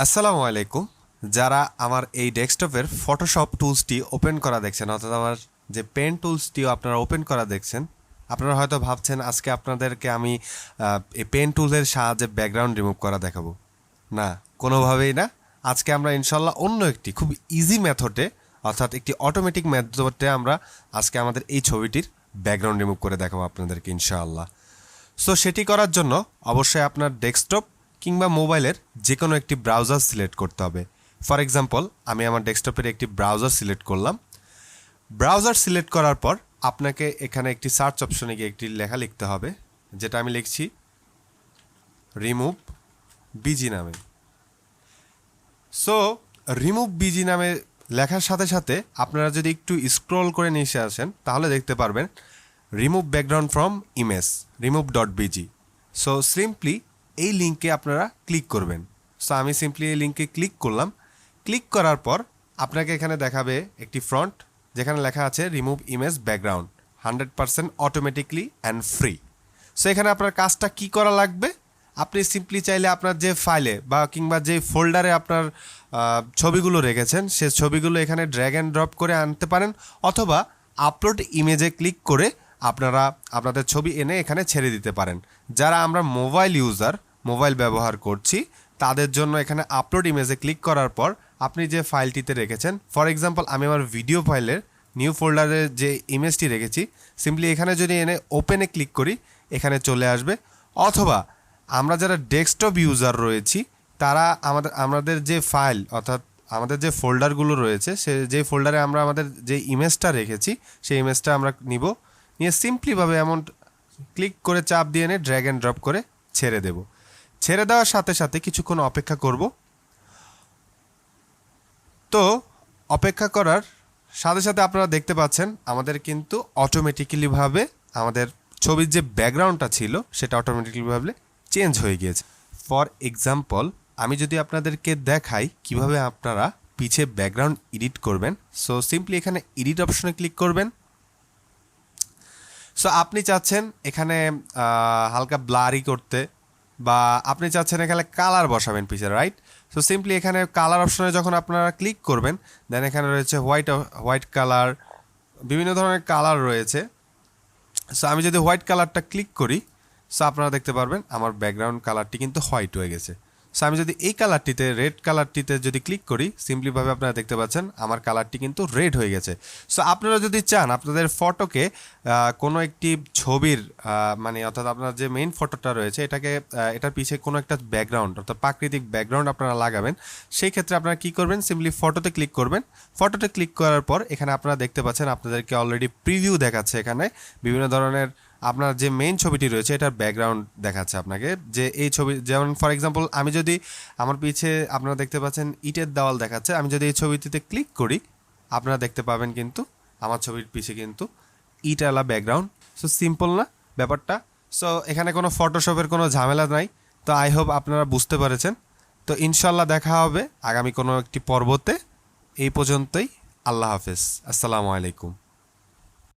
আসসালামু আলাইকুম। যারা আমার এই ডেস্কটপের ফটোশপ টুলসটি ওপেন করা দেখছেন, অর্থাৎ আমার যে পেন টুলসটিও আপনারা ওপেন করা দেখছেন, আপনারা হয়তো ভাবছেন আজকে আপনাদেরকে আমি এই পেন টুলের সাহায্যে ব্যাকগ্রাউন্ড রিমুভ করা দেখাবো। না, কোনোভাবেই না। আজকে আমরা ইনশাল্লাহ অন্য একটি খুব ইজি মেথডে, অর্থাৎ একটি অটোমেটিক মেথডে আমরা আজকে আমাদের এই ছবিটির ব্যাকগ্রাউন্ড রিমুভ করে দেখাবো আপনাদেরকে ইনশাআল্লাহ। সো সেটি করার জন্য অবশ্যই আপনার ডেস্কটপ কিংবা মোবাইলের যে কোনো একটি ব্রাউজার সিলেক্ট করতে হবে। ফর এক্সাম্পল, আমি আমার ডেস্কটপের একটি ব্রাউজার সিলেক্ট করলাম। ব্রাউজার সিলেক্ট করার পর আপনাকে এখানে একটি সার্চ অপশনে গিয়ে একটি লেখা লিখতে হবে, যেটা আমি লিখছি রিমুভ বিজি নামে। সো রিমুভ বিজি নামে লেখার সাথে সাথে আপনারা যদি একটু স্ক্রল করে নিচে আসেন তাহলে দেখতে পারবেন remove background from image remove.bg। So simply এই লিঙ্কে আপনারা ক্লিক করবেন। সো আমি সিম্পলি এই লিঙ্কে ক্লিক করলাম। ক্লিক করার পর আপনাকে এখানে দেখাবে একটি ফ্রন্ট, যেখানে লেখা আছে remove image background 100% automatically and free. So এখানে আপনার কাজটা কি করা লাগবে, আপনি সিম্পলি চাইলে আপনার যে ফাইলে বা কিংবা যে ফোল্ডারে আপনার ছবিগুলো রেখেছেন সে ছবিগুলো এখানে ড্র্যাগ অ্যান্ড ড্রপ করে আনতে পারেন, অথবা আপলোড ইমেজে ক্লিক করে আপনারা আপনাদের ছবি এনে এখানে ছেড়ে দিতে পারেন। যারা আমরা মোবাইল ব্যবহার করছি তাদের জন্য এখানে আপলোড ইমেজে ক্লিক করার পর আপনি যে ফাইলটিতে রেখেছেন, ফর এক্সাম্পল আমি আমার ভিডিও ফাইলের নিউ ফোল্ডারে যে ইমেজটি রেখেছি, সিম্পলি এখানে যদি এনে ওপেনে ক্লিক করি এখানে চলে আসবে। অথবা আমরা যারা ডেস্কটপ ইউজার রয়েছি তারা আমাদের যে ফাইল, অর্থাৎ আমাদের যে ফোল্ডারগুলো রয়েছে যে ফোল্ডারে আমরা আমাদের যে ইমেজটা রেখেছি সেই ইমেজটা আমরা নিয়ে সিম্পলিভাবে এমন ক্লিক করে চাপ দিয়ে এনে ড্র্যাগ অ্যান্ড ড্রপ করে ছেড়ে দেব। ছেড়ে দেওয়ার সাথে সাথে কিছুক্ষণ অপেক্ষা করব। তো অপেক্ষা করার সাথে সাথে আপনারা দেখতে পাচ্ছেন আমাদের কিন্তু অটোমেটিক্যালিভাবে আমাদের ছবির যে ব্যাকগ্রাউন্ডটা ছিল সেটা অটোমেটিক্যালিভাবে চেঞ্জ হয়ে গিয়েছে। ফর এক্সাম্পল, আমি যদি আপনাদেরকে দেখাই কিভাবে আপনারা পিছে ব্যাকগ্রাউন্ড এডিট করবেন। সো সিম্পলি এখানে এডিট অপশনে ক্লিক করবেন। সো আপনি চাচ্ছেন এখানে হালকা ব্লারি করতে, বা আপনি চাচ্ছেন এখানে কালার বসাবেন পিছে, রাইট? সো সিম্পলি এখানে কালার অপশনে যখন আপনারা ক্লিক করবেন, দেন এখানে রয়েছে হোয়াইট কালার, বিভিন্ন ধরনের কালার রয়েছে। সো আমি যদি হোয়াইট কালারটা ক্লিক করি, সো আপনারা দেখতে পারবেন আমার ব্যাকগ্রাউন্ড কালারটি কিন্তু হোয়াইট হয়ে গেছে। সো আমি যদি এই কালারটিতে, রেড কালারটিতে যদি ক্লিক করি, সিম্পলিভাবে আপনারা দেখতে পাচ্ছেন আমার কালারটি কিন্তু রেড হয়ে গেছে। সো আপনারা যদি চান আপনাদের ফটোকে কোনো একটি ছবির অর্থাৎ আপনার যে মেইন ফটোটা রয়েছে এটার পিছে কোনো একটা ব্যাকগ্রাউন্ড, অর্থাৎ প্রাকৃতিক ব্যাকগ্রাউন্ড আপনারা লাগাবেন, সেই ক্ষেত্রে আপনারা কী করবেন, সিম্পলি ফটোতে ক্লিক করবেন। ফটোতে ক্লিক করার পর এখানে আপনারা দেখতে পাচ্ছেন আপনাদেরকে অলরেডি প্রিভিউ দেখাচ্ছে। এখানে বিভিন্ন ধরনের আপনার যে মেইন ছবিটি রয়েছে এটার ব্যাকগ্রাউন্ড দেখাচ্ছে আপনাকে, যে এই ছবি, যেমন ফর এক্সাম্পল আমি যদি আমার পিছে আপনারা দেখতে পাচ্ছেন ইটের দেওয়াল দেখাচ্ছে, আমি যদি এই ছবিটিতে ক্লিক করি আপনারা দেখতে পাবেন কিন্তু আমার ছবির পিছে কিন্তু ইটওয়ালা ব্যাকগ্রাউন্ড। সো সিম্পল না ব্যাপারটা? সো এখানে কোনো ফটোশপের কোনো ঝামেলা নাই। তো আই হোপ আপনারা বুঝতে পেরেছেন। তো ইনশাল্লাহ দেখা হবে আগামী কোনো একটি পর্বতে। এই পর্যন্তই, আল্লাহ হাফেজ, আসসালামু আলাইকুম।